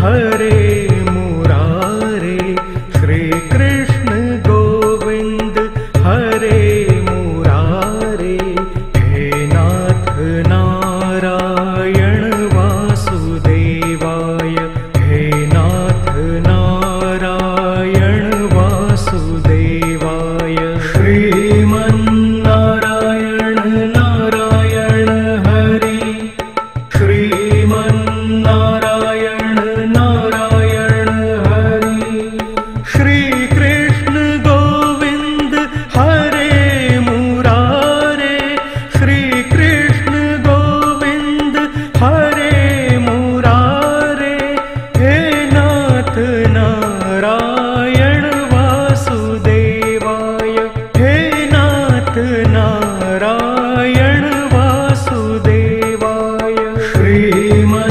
हरे मुरारे, श्री कृष्ण गोविंद हरे मुरारे। हे नाथ नारायण वासुदेवाय, हे नाथ नारायण वासुदेवाय। श्रीमन्नारायण नारायण हरि, श्रीमन्नारायण नारायण हरि। श्री कृष्ण गोविंद हरे मुरारे, श्री कृष्ण गोविंद हरे मुरारे। हे नाथ नारायण वासुदेवाय, हे नाथ नारायण वासुदेवाय। श्रीमन्नारायण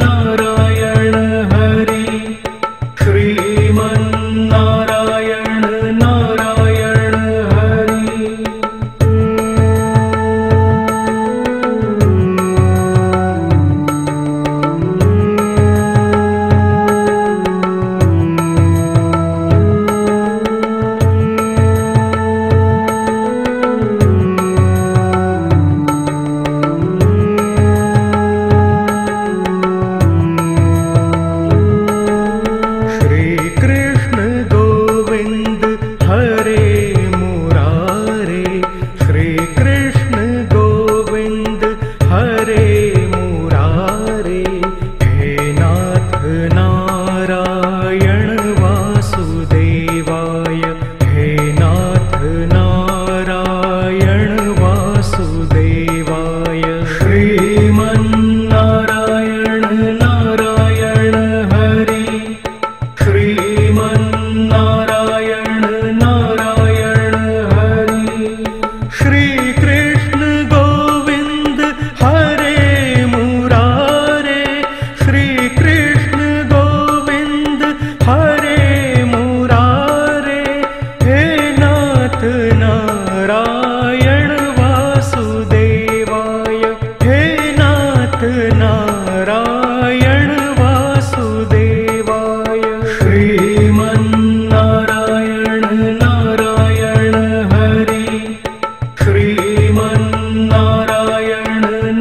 नारायण हरि, श्रीमन्नारायण नारायण हरि। श्री कृष्ण गोविंद हरे मुरारे, श्री कृष्ण गोविंद हरे मुरारे। हे नाथ नारायण वासुदेवाय, हे नाथ नारायण वासुदेवाय। श्रीमन्नारायण नारायण हरि, श्रीमन्नारायण नारायण हरि। श्री कृष्ण गोविंद हरे मुरारे, श्री कृष्ण गोविंद हरे मुरारे। हे नाथ नारायण वासुदेवाय, हे नाथ नारायण वासुदेवाय। श्रीमन्नारायण नारायण हरि, श्रीमन्नारायण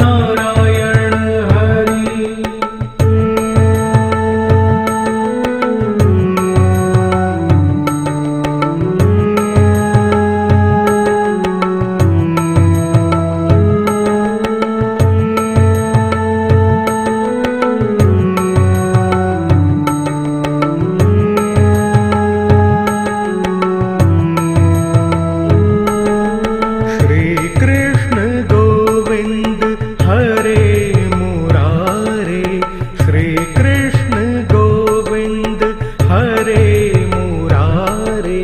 नारायण हरि। श्री कृष्ण गोविंद हरे मुरारे, श्री कृष्ण गोविंद हरे मुरारे।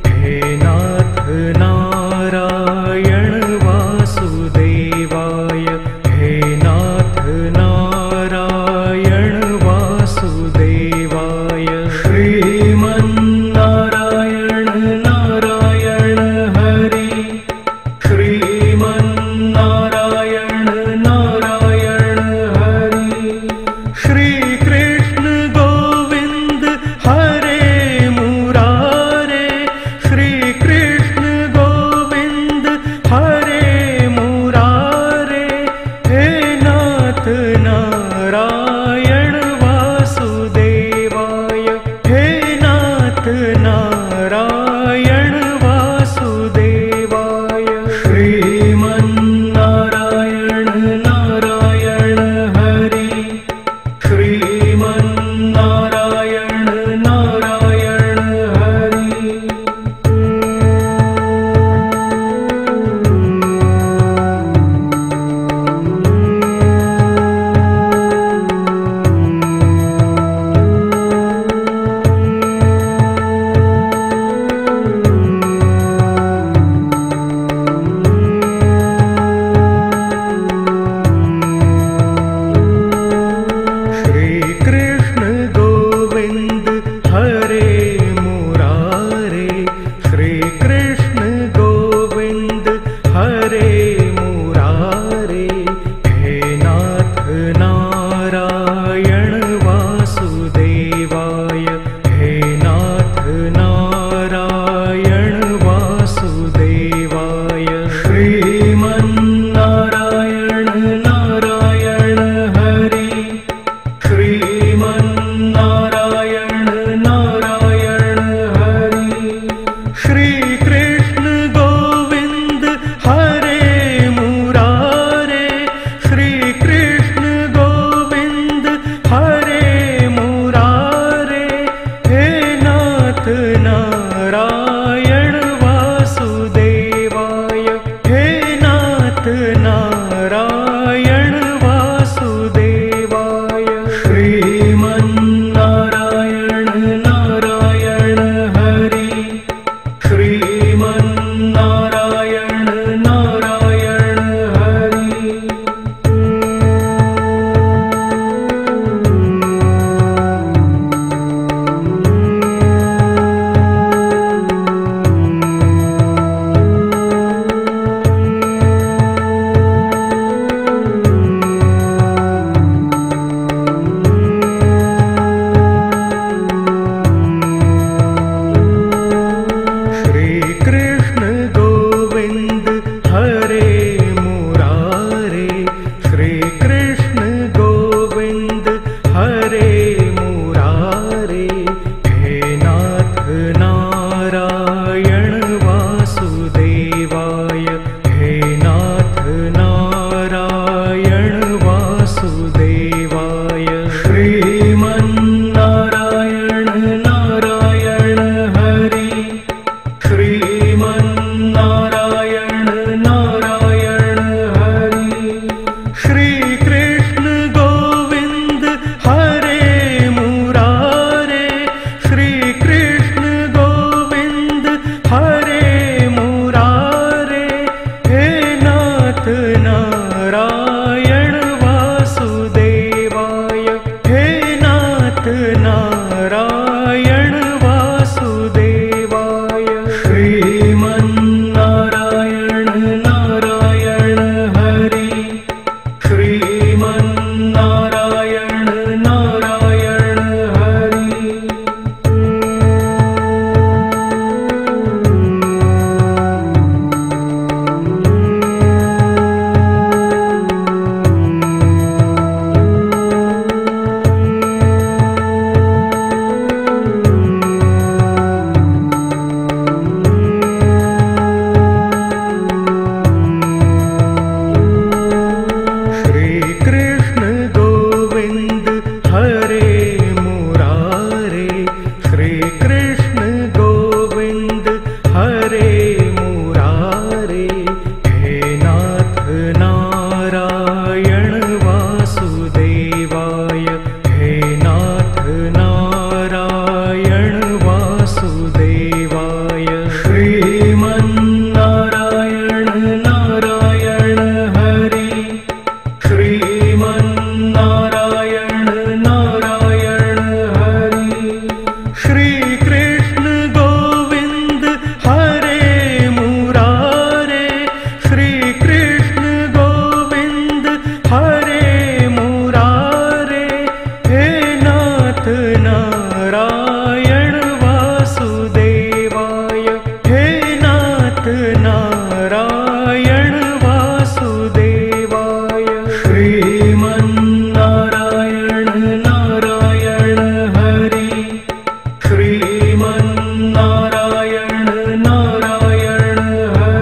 हे नाथ नारायण वासुदेवाय, हे नाथ नारायण वासुदेवाय। श्रीमन्नारायण नारायण हरि, श्रीमन्नारायण नारायण हरि। श्री कृष्ण गोविंद हरे मुरारे, श्री कृष्ण गोविंद हरे मुरारे। हे नाथ नारायण वासुदेवाय, हे नाथ नारायण वासुदेवाय। श्रीमन्नारायण नारायण हरि, श्रीमन्नारायण नारायण हरि। नारायण वासुदेवाय। हे नाथ नारायण वासुदेवाय। श्रीमन्नारायण नारायण हरि। श्रीमन्नारायण नारायण हरि।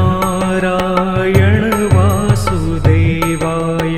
नारायण वासुदेवाय।